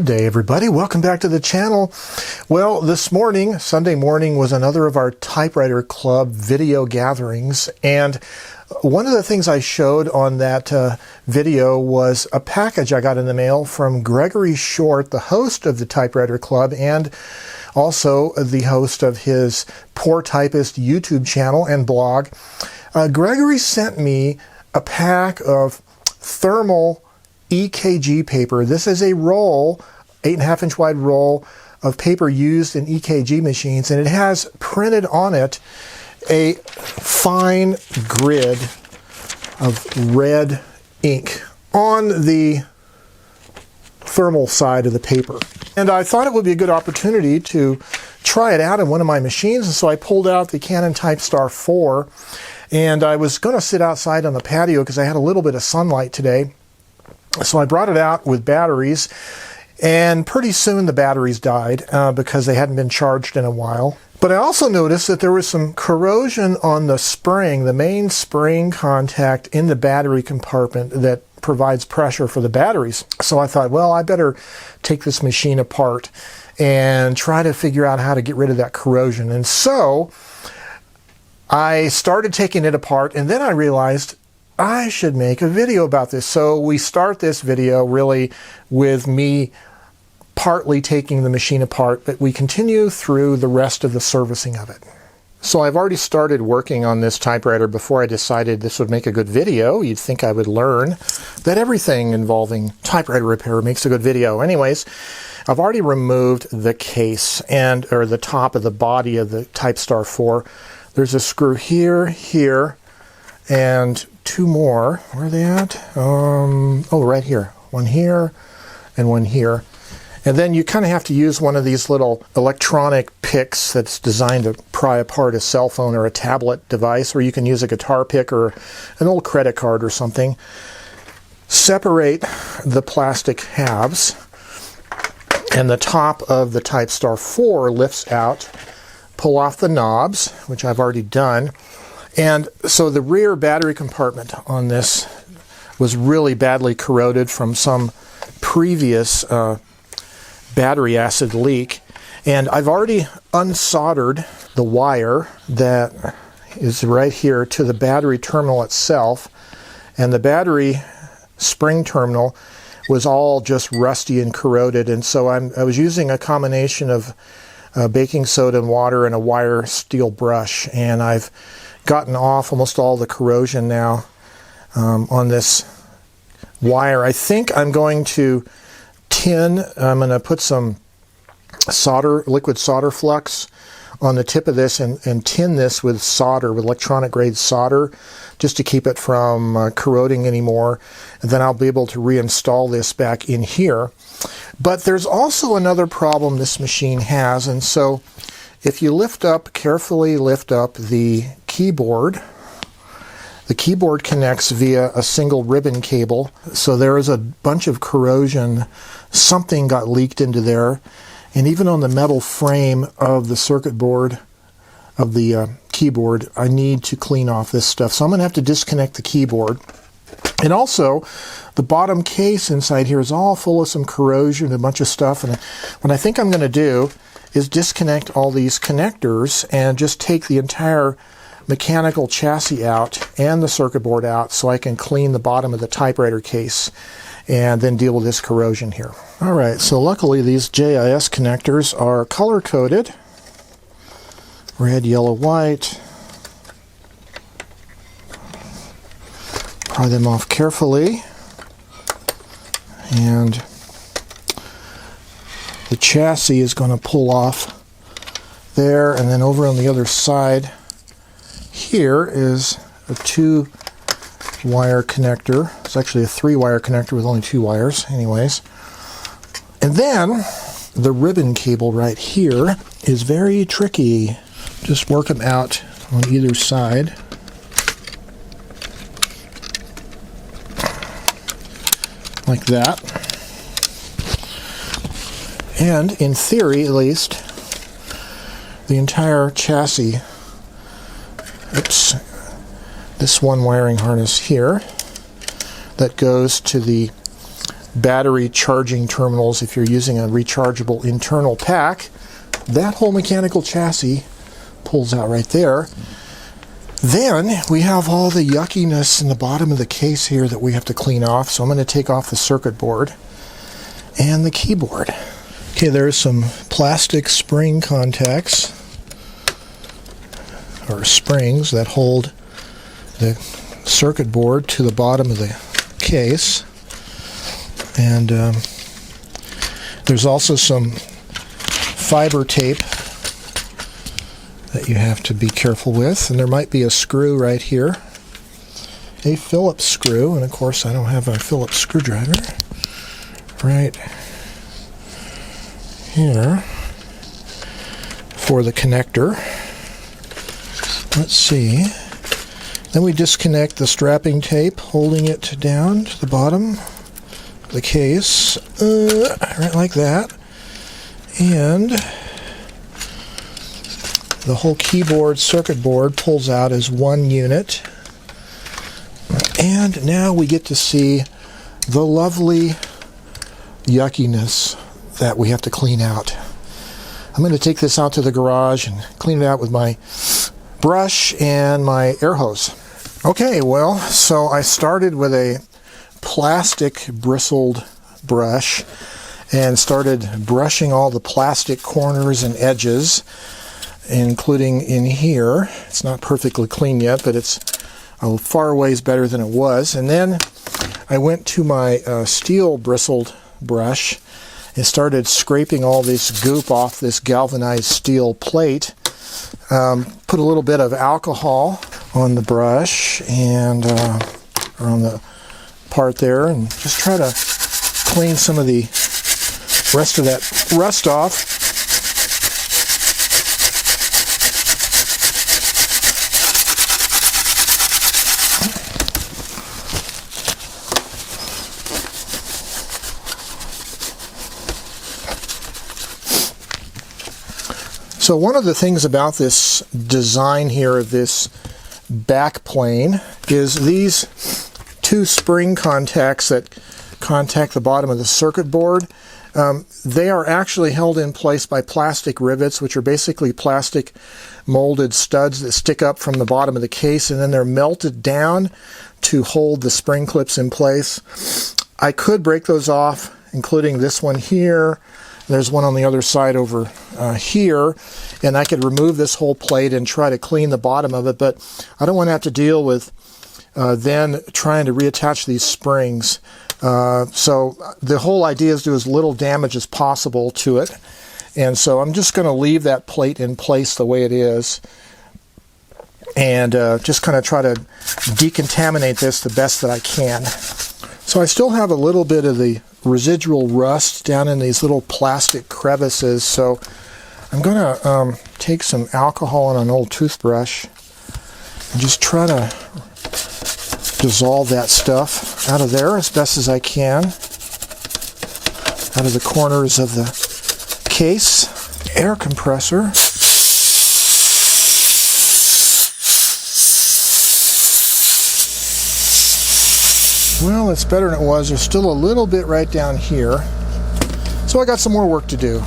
Good day, everybody. Welcome back to the channel. Well, this morning, Sunday morning, was another of our Typewriter Club video gatherings, and one of the things I showed on that video was a package I got in the mail from Gregory Short, the host of the Typewriter Club and also the host of his Poor Typist YouTube channel and blog. Gregory sent me a pack of thermal EKG paper. This is a roll, 8.5 inch wide roll of paper used in EKG machines, and it has printed on it a fine grid of red ink on the thermal side of the paper. And I thought it would be a good opportunity to try it out in one of my machines, and so I pulled out the Canon Typestar 4, and I was going to sit outside on the patio because I had a little bit of sunlight today. So I brought it out with batteries, and pretty soon the batteries died because they hadn't been charged in a while. But I also noticed that there was some corrosion on the spring, the main spring contact in the battery compartment that provides pressure for the batteries. So I thought, well, I better take this machine apart and try to figure out how to get rid of that corrosion. And so I started taking it apart, and then I realized I should make a video about this. So we start this video really with me partly taking the machine apart, but we continue through the rest of the servicing of it. So I've already started working on this typewriter before I decided this would make a good video. You'd think I would learn that everything involving typewriter repair makes a good video. Anyways, I've already removed the case or the top of the body of the Typestar 4. There's a screw here, here, and two more. Where are they at? Oh, right here. One here and one here. And then you kind of have to use one of these little electronic picks that's designed to pry apart a cell phone or a tablet device, or you can use a guitar pick or an old credit card or something. Separate the plastic halves, and the top of the Typestar 4 lifts out. Pull off the knobs, which I've already done. And so the rear battery compartment on this was really badly corroded from some previous battery acid leak. And I've already unsoldered the wire that is right here to the battery terminal itself. And the battery spring terminal was all just rusty and corroded. And so I was using a combination of baking soda and water and a wire steel brush. And I've gotten off almost all the corrosion now on this wire. I think I'm going to I'm going to put some liquid solder flux on the tip of this and tin this with solder, with electronic grade solder, just to keep it from corroding anymore. And then I'll be able to reinstall this back in here. But there's also another problem this machine has, and so if you carefully lift up the keyboard connects via a single ribbon cable. So there is a bunch of corrosion. Something got leaked into there. And even on the metal frame of the circuit board of the keyboard, I need to clean off this stuff. So I'm going to have to disconnect the keyboard. And also, the bottom case inside here is all full of some corrosion, a bunch of stuff. And what I think I'm going to do is disconnect all these connectors and just take the entire mechanical chassis out and the circuit board out so I can clean the bottom of the typewriter case and then deal with this corrosion here. Alright, so luckily these JIS connectors are color coded. Red, yellow, white. Pry them off carefully. And the chassis is going to pull off there, and then over on the other side here is a 2-wire connector. It's actually a 3-wire connector with only 2 wires anyways. And then the ribbon cable right here is very tricky. Just work them out on either side. Like that. And in theory, at least, the entire chassis, this one wiring harness here that goes to the battery charging terminals if you're using a rechargeable internal pack. That whole mechanical chassis pulls out right there. Then we have all the yuckiness in the bottom of the case here that we have to clean off. So I'm going to take off the circuit board and the keyboard. Okay, there's some plastic spring contacts, or springs, that hold the circuit board to the bottom of the case. And there's also some fiber tape that you have to be careful with, and there might be a screw right here, a Phillips screw, and of course I don't have a Phillips screwdriver right here for the connector. Let's see. Then we disconnect the strapping tape holding it down to the bottom of the case, right like that. And the whole keyboard circuit board pulls out as one unit. And now we get to see the lovely yuckiness that we have to clean out. I'm going to take this out to the garage and clean it out with my brush and my air hose. Okay, well, so I started with a plastic bristled brush and started brushing all the plastic corners and edges, including in here. It's not perfectly clean yet, but it's a far ways better than it was. And then I went to my steel bristled brush and started scraping all this goop off this galvanized steel plate. Put a little bit of alcohol on the brush and on the part there, and just try to clean some of the rest of that rust off. So one of the things about this design here of this back plane is these two spring contacts that contact the bottom of the circuit board. They are actually held in place by plastic rivets, which are basically plastic molded studs that stick up from the bottom of the case, and then they're melted down to hold the spring clips in place. I could break those off, including this one here. There's one on the other side over here, and I could remove this whole plate and try to clean the bottom of it, but I don't want to have to deal with then trying to reattach these springs. So the whole idea is to do as little damage as possible to it, and so I'm just going to leave that plate in place the way it is and just kind of try to decontaminate this the best that I can. So I still have a little bit of the residual rust down in these little plastic crevices, so I'm going to take some alcohol on an old toothbrush and just try to dissolve that stuff out of there as best as I can, out of the corners of the case. Air compressor. Well, it's better than it was. There's still a little bit right down here, so I got some more work to do.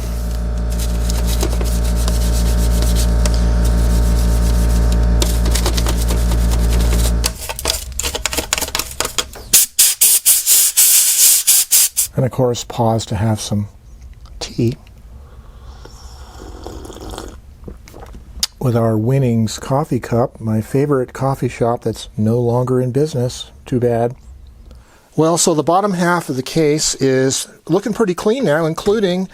And of course, pause to have some tea with our Winnings coffee cup, my favorite coffee shop that's no longer in business. Too bad. Well, so the bottom half of the case is looking pretty clean now, including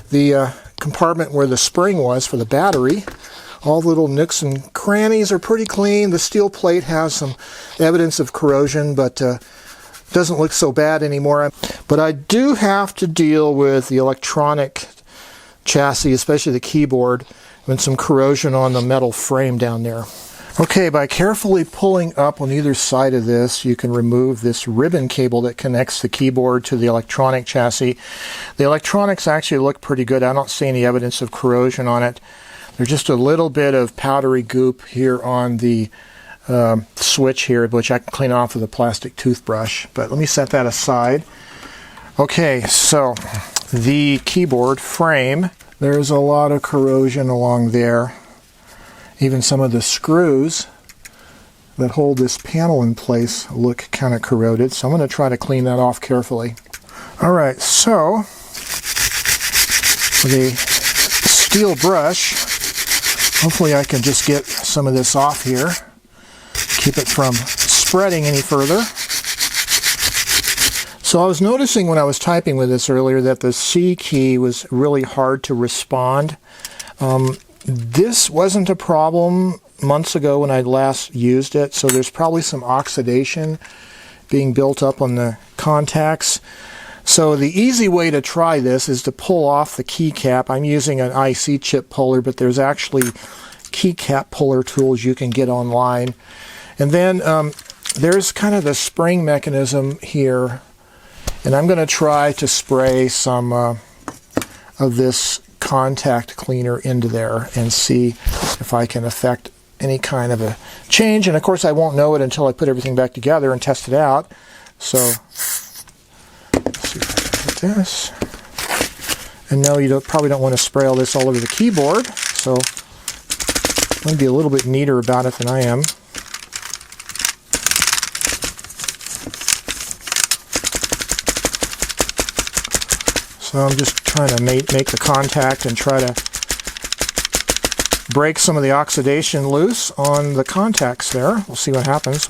the compartment where the spring was for the battery. All the little nooks and crannies are pretty clean. The steel plate has some evidence of corrosion, but doesn't look so bad anymore. But I do have to deal with the electronic chassis, especially the keyboard, and some corrosion on the metal frame down there. Okay, by carefully pulling up on either side of this, you can remove this ribbon cable that connects the keyboard to the electronic chassis. The electronics actually look pretty good. I don't see any evidence of corrosion on it. There's just a little bit of powdery goop here on the switch here, which I can clean off with a plastic toothbrush. But let me set that aside. Okay, so the keyboard frame, there's a lot of corrosion along there. Even some of the screws that hold this panel in place look kind of corroded, so I'm going to try to clean that off carefully. Alright, so with a steel brush, hopefully I can just get some of this off here, keep it from spreading any further. So I was noticing when I was typing with this earlier that the C key was really hard to respond. This wasn't a problem months ago when I last used it, so there's probably some oxidation being built up on the contacts. So the easy way to try this is to pull off the keycap. I'm using an IC chip puller, but there's actually keycap puller tools you can get online. And then there's kind of the spring mechanism here, and I'm going to try to spray some of this contact cleaner into there and see if I can affect any kind of a change. And of course I won't know it until I put everything back together and test it out. So let's see if I can put this. And no, you probably don't want to spray all this all over the keyboard, so I'm going to be a little bit neater about it than I am. So I'm just trying to make the contact and try to break some of the oxidation loose on the contacts there. We'll see what happens.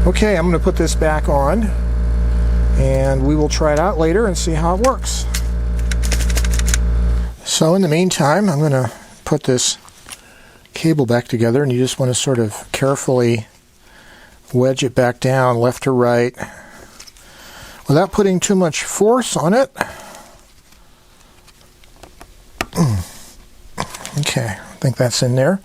Okay, I'm going to put this back on, and we will try it out later and see how it works. So in the meantime, I'm going to put this cable back together, and you just want to sort of carefully wedge it back down left to right without putting too much force on it. Okay, I think that's in there.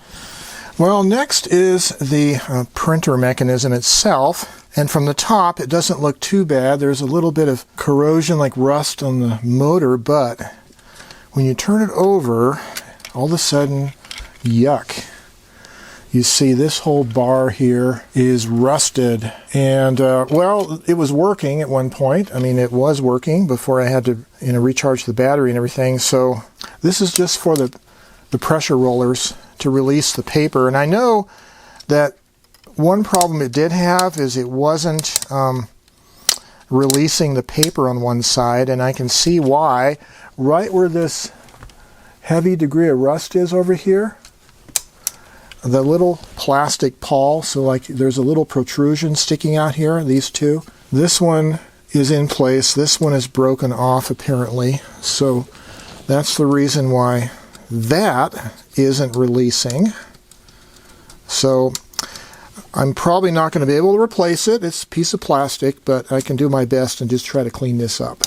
Well, next is the printer mechanism itself, and from the top it doesn't look too bad. There's a little bit of corrosion like rust on the motor, but when you turn it over, all of a sudden, yuck. You see this whole bar here is rusted, and well, it was working at one point. I mean, it was working before I had to recharge the battery and everything. So this is just for the pressure rollers to release the paper. And I know that one problem it did have is it wasn't releasing the paper on one side, and I can see why. Right where this heavy degree of rust is over here, the little plastic pawl, so like there's a little protrusion sticking out here, these two. This one is in place, this one is broken off apparently, so that's the reason why that isn't releasing. So I'm probably not going to be able to replace it. It's a piece of plastic, but I can do my best and just try to clean this up.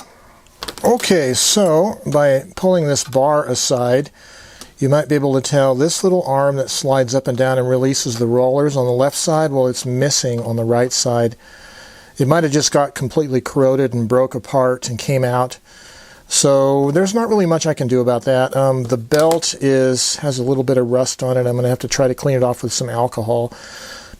Okay, so by pulling this bar aside, you might be able to tell this little arm that slides up and down and releases the rollers on the left side, well, it's missing on the right side. It might have just got completely corroded and broke apart and came out. So there's not really much I can do about that. The belt has a little bit of rust on it. I'm going to have to try to clean it off with some alcohol.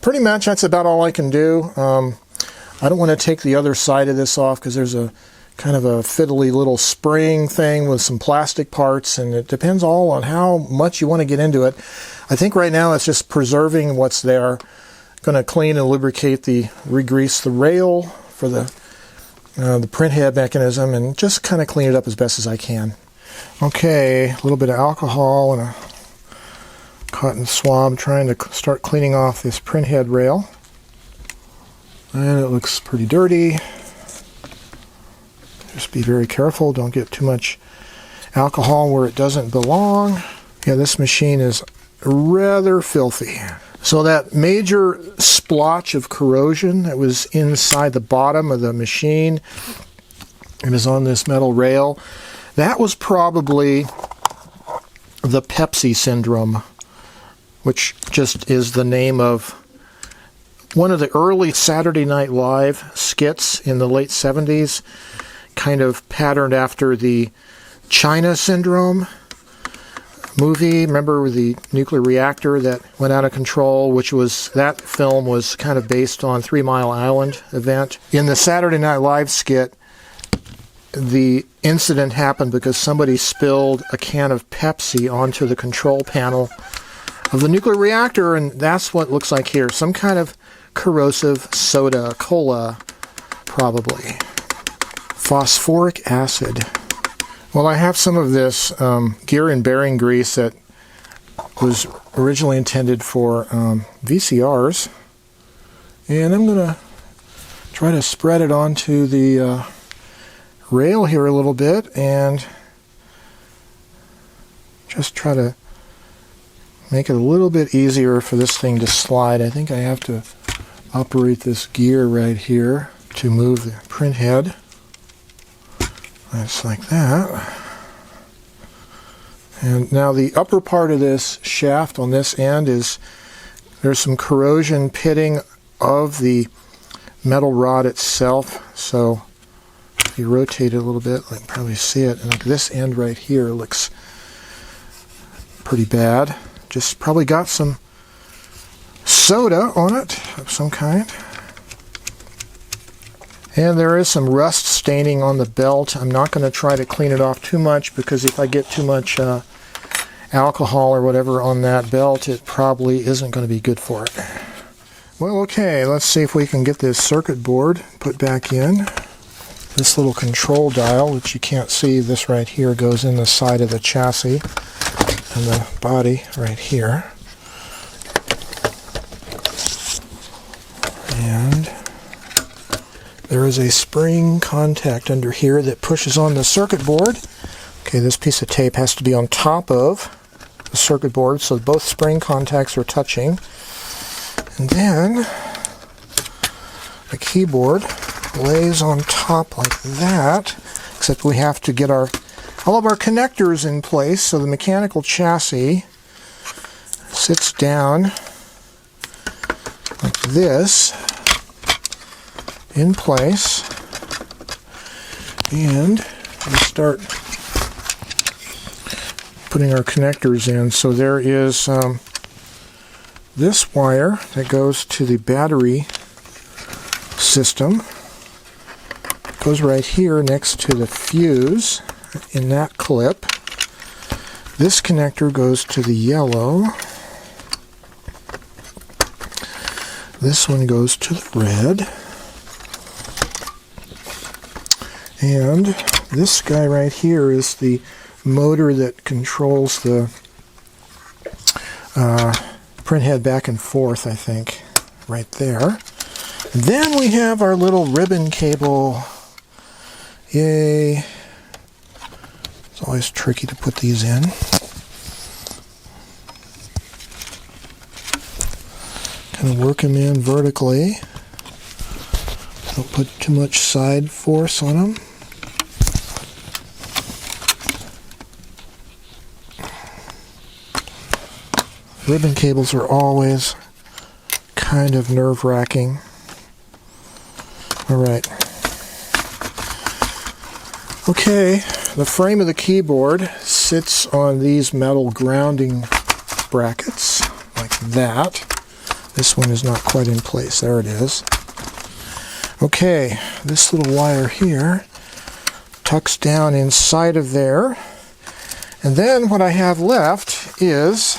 Pretty much that's about all I can do. I don't want to take the other side of this off because there's a kind of a fiddly little spring thing with some plastic parts, and it depends all on how much you want to get into it. I think right now it's just preserving what's there. Going to clean and lubricate re-grease the rail for the print head mechanism, and just kind of clean it up as best as I can. Okay, a little bit of alcohol and a cotton swab, trying to start cleaning off this print head rail. And it looks pretty dirty. Just be very careful, don't get too much alcohol where it doesn't belong. Yeah, this machine is rather filthy. So that major splotch of corrosion that was inside the bottom of the machine and is on this metal rail, that was probably the Pepsi syndrome, which just is the name of one of the early Saturday Night Live skits in the late 70s, kind of patterned after the China syndrome movie. Remember the nuclear reactor that went out of control, that film was kind of based on 3 Mile Island event. In the Saturday Night Live skit, the incident happened because somebody spilled a can of Pepsi onto the control panel of the nuclear reactor, and that's what it looks like here. Some kind of corrosive soda, cola, probably. Phosphoric acid. Well, I have some of this gear and bearing grease that was originally intended for VCRs, and I'm going to try to spread it onto the rail here a little bit and just try to make it a little bit easier for this thing to slide. I think I have to operate this gear right here to move the print head. That's like that. And now the upper part of this shaft on this end is, there's some corrosion pitting of the metal rod itself. So if you rotate it a little bit, you can probably see it. And like this end right here looks pretty bad. Just probably got some soda on it of some kind. And there is some rust staining on the belt. I'm not going to try to clean it off too much, because if I get too much alcohol or whatever on that belt, it probably isn't going to be good for it. Well, okay, let's see if we can get this circuit board put back in. This little control dial, which you can't see, this right here goes in the side of the chassis, and the body right here. And there is a spring contact under here that pushes on the circuit board. Okay, this piece of tape has to be on top of the circuit board, so both spring contacts are touching. And then the keyboard lays on top like that, except we have to get all of our connectors in place, so the mechanical chassis sits down like this in place, and we start putting our connectors in. So there is this wire that goes to the battery system. It goes right here next to the fuse in that clip. This connector goes to the yellow. This one goes to the red. And this guy right here is the motor that controls the print head back and forth, I think, right there. And then we have our little ribbon cable. Yay. It's always tricky to put these in. Kind of work them in vertically. Don't put too much side force on them. Ribbon cables are always kind of nerve-wracking. Alright. Okay, the frame of the keyboard sits on these metal grounding brackets, like that. This one is not quite in place. There it is. Okay, this little wire here tucks down inside of there. And then what I have left is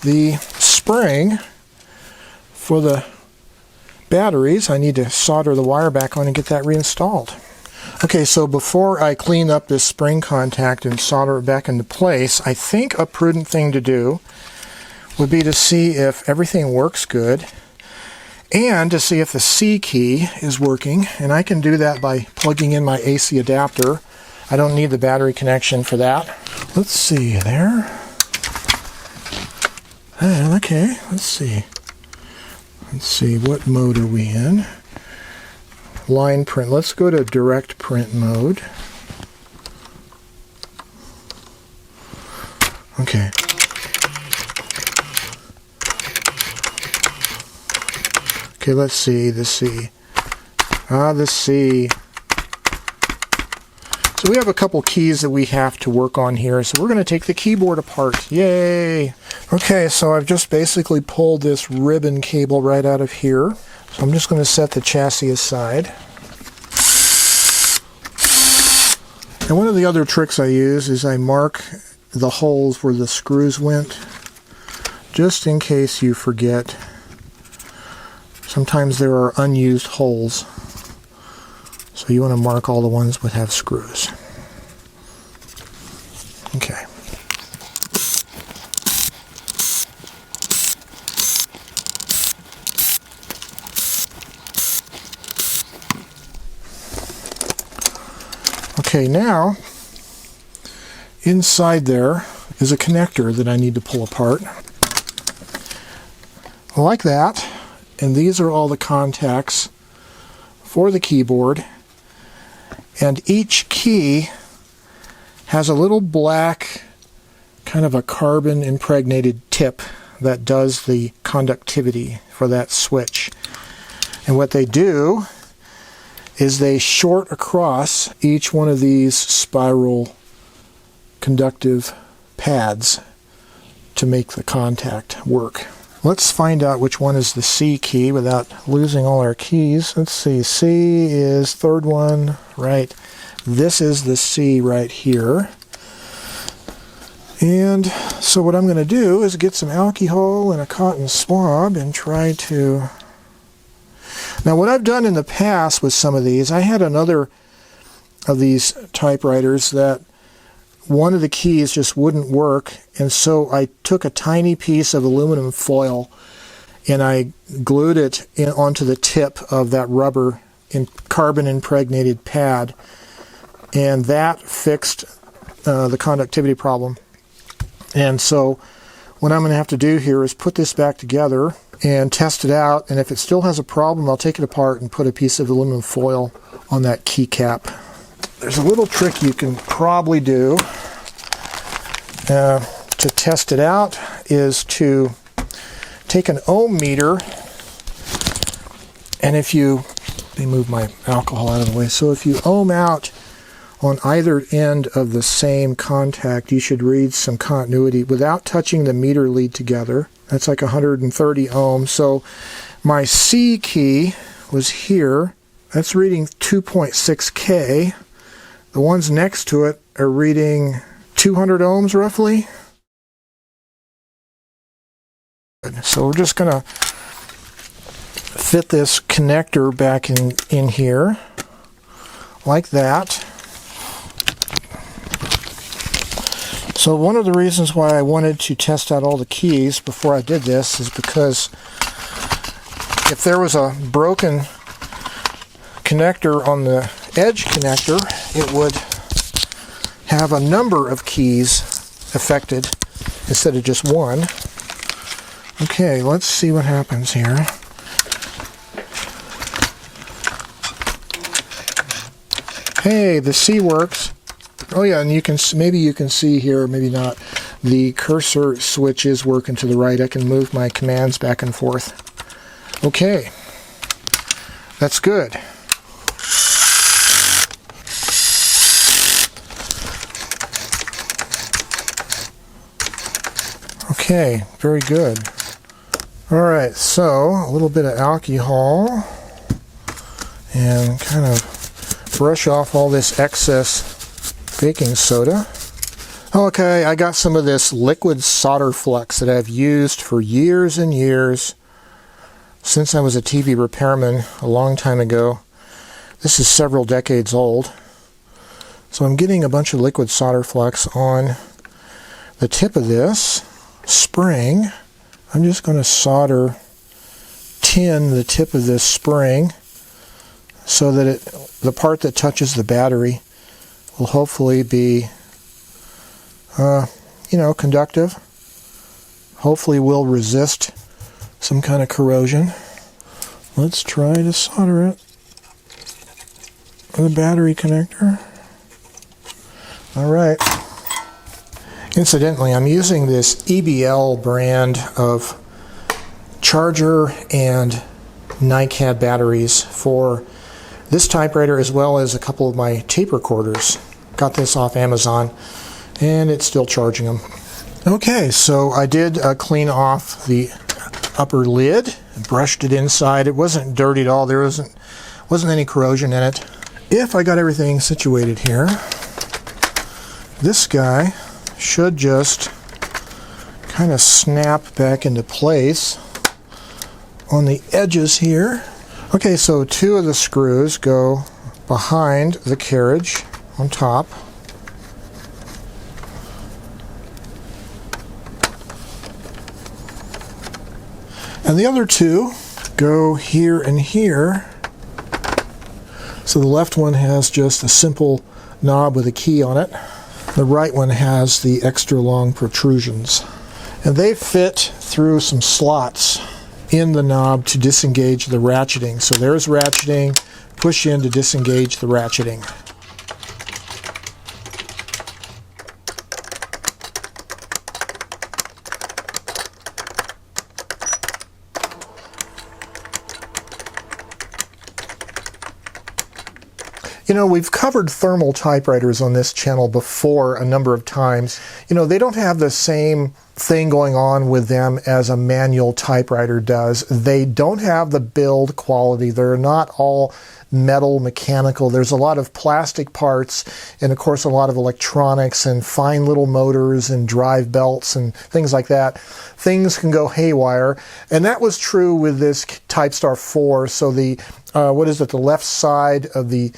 the spring for the batteries. I need to solder the wire back on and get that reinstalled. Okay, so before I clean up this spring contact and solder it back into place, I think a prudent thing to do would be to see if everything works good and to see if the C key is working. And I can do that by plugging in my AC adapter. I don't need the battery connection for that. Let's see there. Okay, let's see. Let's see, what mode are we in? Line print. Let's go to direct print mode. Okay. Okay, let's see, the C. The C. So we have a couple keys that we have to work on here. So we're going to take the keyboard apart. Yay! Okay, so I've just basically pulled this ribbon cable right out of here. So I'm just going to set the chassis aside. And one of the other tricks I use is I mark the holes where the screws went, just in case you forget. Sometimes there are unused holes, so you want to mark all the ones that have screws. Okay. Okay, now inside there is a connector that I need to pull apart. Like that. And these are all the contacts for the keyboard. And each key has a little black, kind of a carbon impregnated tip that does the conductivity for that switch. And what they do is they short across each one of these spiral conductive pads to make the contact work. Let's find out which one is the C key without losing all our keys. Let's see, C is third one, right. This is the C right here. And so what I'm going to do is get some alcohol and a cotton swab and try to... Now what I've done in the past with some of these, I had another of these typewriters that one of the keys just wouldn't work, and so I took a tiny piece of aluminum foil and I glued it onto the tip of that rubber carbon impregnated pad, and that fixed the conductivity problem. And so what I'm going to have to do here is put this back together and test it out, and if it still has a problem, I'll take it apart and put a piece of aluminum foil on that keycap. There's a little trick you can probably do to test it out, is to take an ohm meter, and if you, let me move my alcohol out of the way, so if you ohm out on either end of the same contact, you should read some continuity without touching the meter lead together. That's like 130 ohms. So my C key was here. That's reading 2.6K. The ones next to it are reading 200 ohms roughly. So we're just going to fit this connector back in here like that. So one of the reasons why I wanted to test out all the keys before I did this is because if there was a broken connector on the edge connector, it would have a number of keys affected instead of just one. Okay, let's see what happens here. Hey, the C works. Oh yeah, and maybe you can see here, maybe not, the cursor switch is working to the right. I can move my commands back and forth. Okay, that's good. Okay, very good. All right, so a little bit of alcohol and kind of brush off all this excess baking soda. Okay, I got some of this liquid solder flux that I've used for years and years since I was a TV repairman a long time ago. This is several decades old. So I'm getting a bunch of liquid solder flux on the tip of this spring. I'm just going to tin the tip of this spring so that the part that touches the battery will hopefully be, conductive. Hopefully will resist some kind of corrosion. Let's try to solder it with a battery connector. All right. Incidentally, I'm using this EBL brand of charger and NiCad batteries for this typewriter as well as a couple of my tape recorders. Got this off Amazon and it's still charging them. Okay, so I did clean off the upper lid and brushed it inside. It wasn't dirty at all. There wasn't any corrosion in it. If I got everything situated here, This guy should just kind of snap back into place on the edges here. Okay, so 2 of the screws go behind the carriage on top. And the other 2 go here and here. So the left one has just a simple knob with a key on it. The right one has the extra long protrusions. And they fit through some slots in the knob to disengage the ratcheting. So there's ratcheting, push in to disengage the ratcheting. You know, we've covered thermal typewriters on this channel before a number of times. You know, they don't have the same thing going on with them as a manual typewriter does. They don't have the build quality. They're not all metal mechanical. There's a lot of plastic parts and, of course, a lot of electronics and fine little motors and drive belts and things like that. Things can go haywire, and that was true with this Typestar 4. So the the left side of the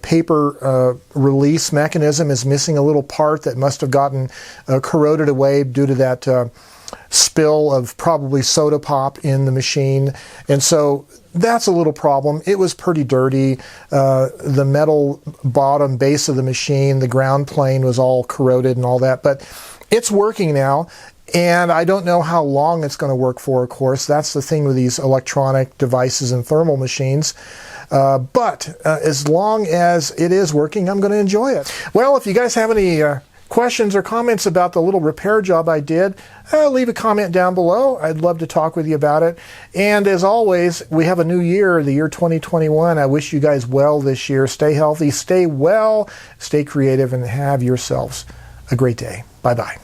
paper release mechanism is missing a little part that must have gotten corroded away due to that spill of probably soda pop in the machine. And so that's a little problem. It was pretty dirty. The metal bottom base of the machine, the ground plane was all corroded and all that, but it's working now. And I don't know how long it's going to work for, of course. That's the thing with these electronic devices and thermal machines. But as long as it is working, I'm going to enjoy it. Well, if you guys have any questions or comments about the little repair job I did, leave a comment down below. I'd love to talk with you about it. And as always, we have a new year, the year 2021. I wish you guys well this year. Stay healthy, stay well, stay creative, and have yourselves a great day. Bye-bye.